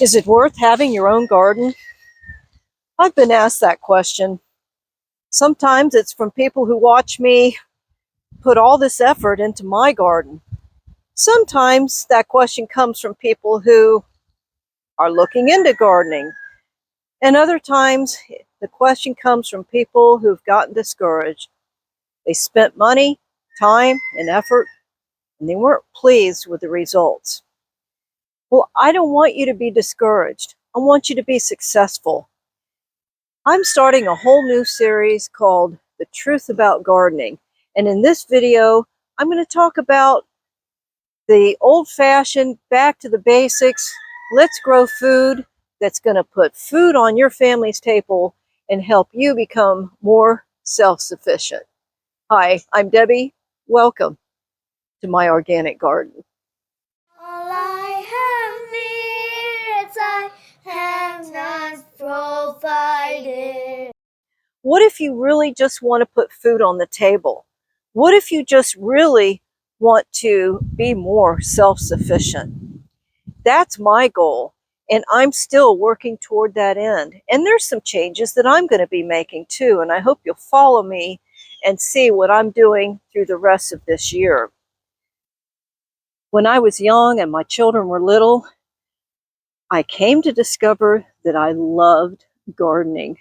Is it worth having your own garden? I've been asked that question. Sometimes it's from people who watch me put all this effort into my garden. Sometimes that question comes from people who are looking into gardening. And other times the question comes from people who've gotten discouraged. They spent money, time, and effort, and they weren't pleased with the results. Well, I don't want you to be discouraged. I want you to be successful. I'm starting a whole new series called The Truth About Gardening. And in this video, I'm going to talk about the old-fashioned, back to the basics, let's grow food that's going to put food on your family's table and help you become more self-sufficient. Hi, I'm Debbie. Welcome to my organic garden. All I have needs, I have not provided. What if you really just want to put food on the table? What if you just really want to be more self-sufficient? That's my goal, and I'm still working toward that end. And there's some changes that I'm going to be making too, and I hope you'll follow me and see what I'm doing through the rest of this year. When I was young and my children were little, I came to discover that I loved gardening.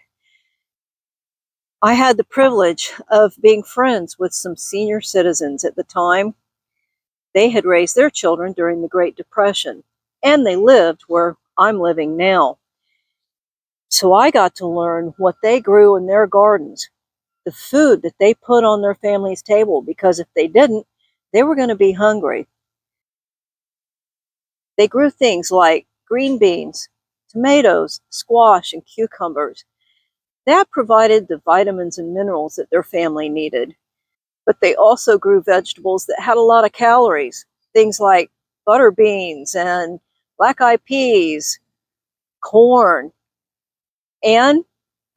I had the privilege of being friends with some senior citizens at the time. They had raised their children during the Great Depression, and they lived where I'm living now. So I got to learn what they grew in their gardens, the food that they put on their family's table, because if they didn't, they were going to be hungry. They grew things like green beans, tomatoes, squash, and cucumbers. That provided the vitamins and minerals that their family needed. But they also grew vegetables that had a lot of calories, things like butter beans and black-eyed peas, corn, and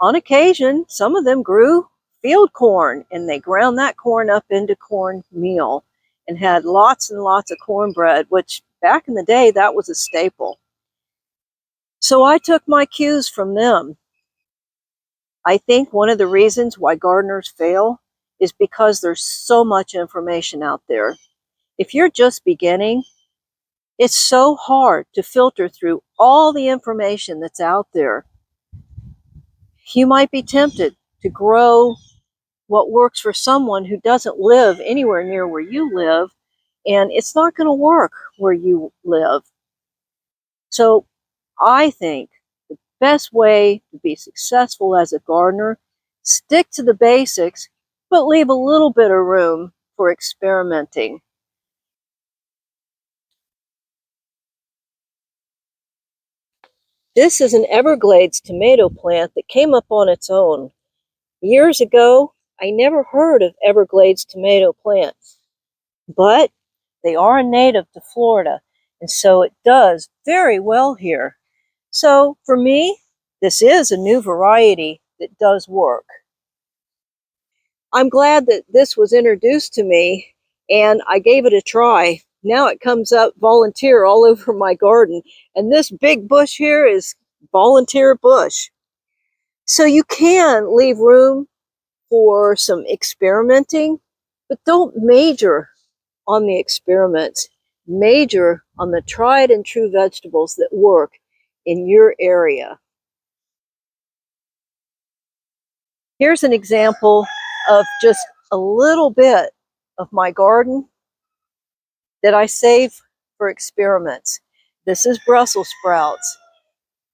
on occasion, some of them grew field corn, and they ground that corn up into cornmeal and had lots and lots of cornbread, which back in the day, that was a staple. So I took my cues from them. I think one of the reasons why gardeners fail is because there's so much information out there. If you're just beginning, it's so hard to filter through all the information that's out there. You might be tempted to grow what works for someone who doesn't live anywhere near where you live, and it's not going to work where you live. So I think the best way to be successful as a gardener, stick to the basics, but leave a little bit of room for experimenting. This is an Everglades tomato plant that came up on its own. Years ago, I never heard of Everglades tomato plants, but they are a native to Florida, and so it does very well here. So for me, this is a new variety that does work. I'm glad that this was introduced to me and I gave it a try. Now it comes up volunteer all over my garden, and this big bush here is volunteer bush. So you can leave room for some experimenting, but don't major on the experiments. Major on the tried and true vegetables that work in your area. Here's an example of just a little bit of my garden that I save for experiments. This is Brussels sprouts,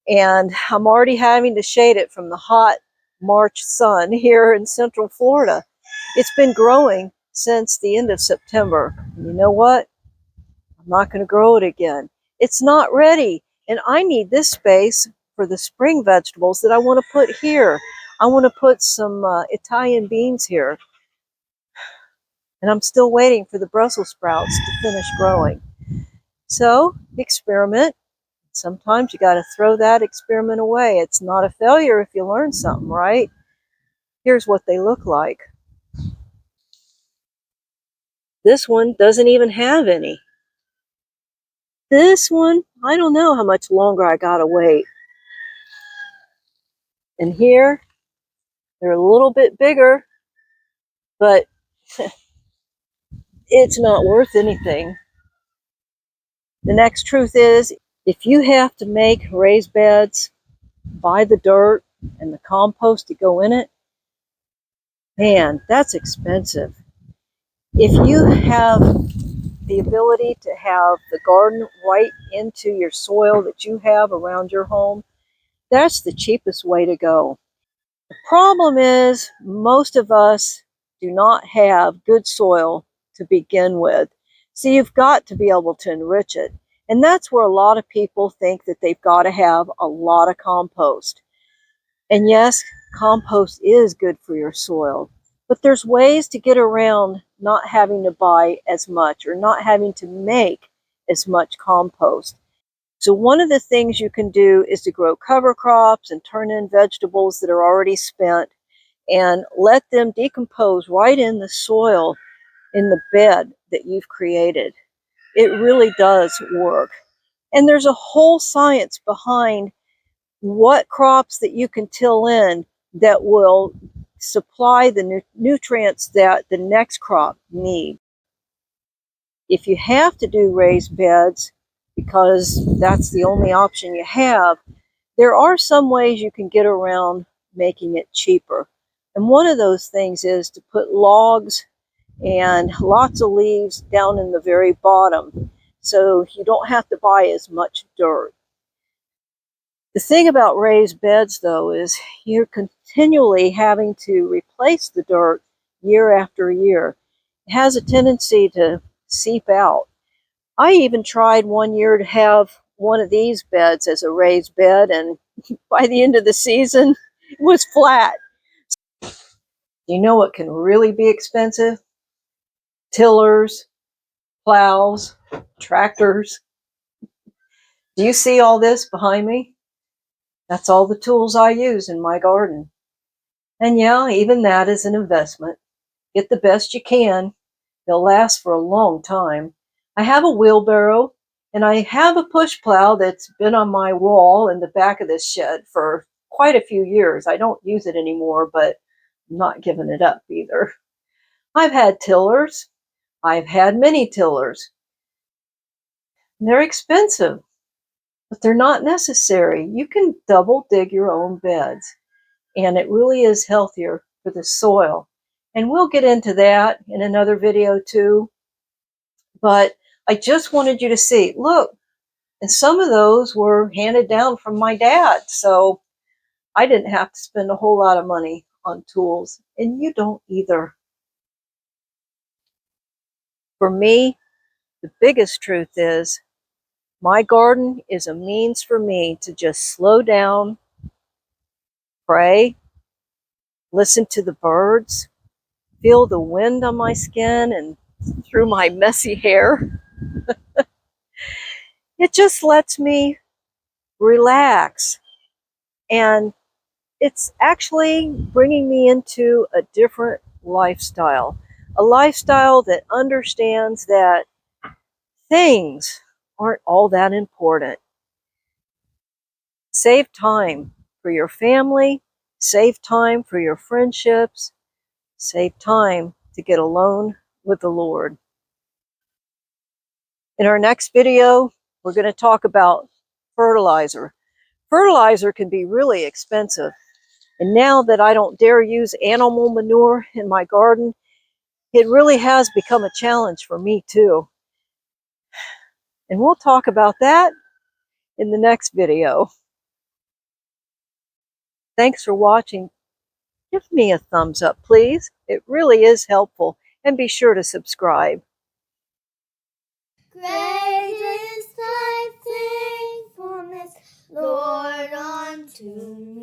and I'm already having to shade it from the hot March sun here in Central Florida. It's been growing since the end of September. And you know what? I'm not going to grow it again. It's not ready, and I need this space for the spring vegetables that I want to put here. I want to put some Italian beans here, and I'm still waiting for the Brussels sprouts to finish growing. So, experiment. Sometimes you got to throw that experiment away. It's not a failure if you learn something, right? Here's what they look like. This one doesn't even have any. this one, I don't know how much longer I gotta wait. And here, they're a little bit bigger, but it's not worth anything. The next truth is, if you have to make raised beds, buy the dirt and the compost to go in it, man, that's expensive. If you have the ability to have the garden right into your soil that you have around your home, that's the cheapest way to go. The problem is most of us do not have good soil to begin with. So you've got to be able to enrich it. And that's where a lot of people think that they've got to have a lot of compost. And yes, compost is good for your soil, but there's ways to get around not having to buy as much or not having to make as much compost. So one of the things you can do is to grow cover crops and turn in vegetables that are already spent and let them decompose right in the soil in the bed that you've created. It really does work. And there's a whole science behind what crops that you can till in that will supply the nutrients that the next crop needs. If you have to do raised beds because that's the only option you have, there are some ways you can get around making it cheaper. And one of those things is to put logs and lots of leaves down in the very bottom so you don't have to buy as much dirt. The thing about raised beds, though, is you're continually having to replace the dirt year after year. It has a tendency to seep out. I even tried one year to have one of these beds as a raised bed, and by the end of the season, it was flat. You know what can really be expensive? Tillers, plows, tractors. Do you see all this behind me? That's all the tools I use in my garden. And yeah, even that is an investment. Get the best you can. They'll last for a long time. I have a wheelbarrow and I have a push plow that's been on my wall in the back of this shed for quite a few years. I don't use it anymore, but I'm not giving it up either. I've had tillers. I've had mini tillers. They're expensive, but they're not necessary. You can double dig your own beds, and it really is healthier for the soil. And we'll get into that in another video too. But I just wanted you to see, look, and some of those were handed down from my dad. So I didn't have to spend a whole lot of money on tools, and you don't either. For me, the biggest truth is my garden is a means for me to just slow down, pray, listen to the birds, feel the wind on my skin and through my messy hair. It just lets me relax. And it's actually bringing me into a different lifestyle, a lifestyle that understands that things aren't all that important. Save time for your family, save time for your friendships, save time to get alone with the Lord. In our next video, we're going to talk about fertilizer. Fertilizer can be really expensive. And now that I don't dare use animal manure in my garden, it really has become a challenge for me too. And we'll talk about that in the next video. Thanks for watching. Give me a thumbs up, please. It really is helpful. And be sure to subscribe. Great is thy faithfulness, Lord, unto me.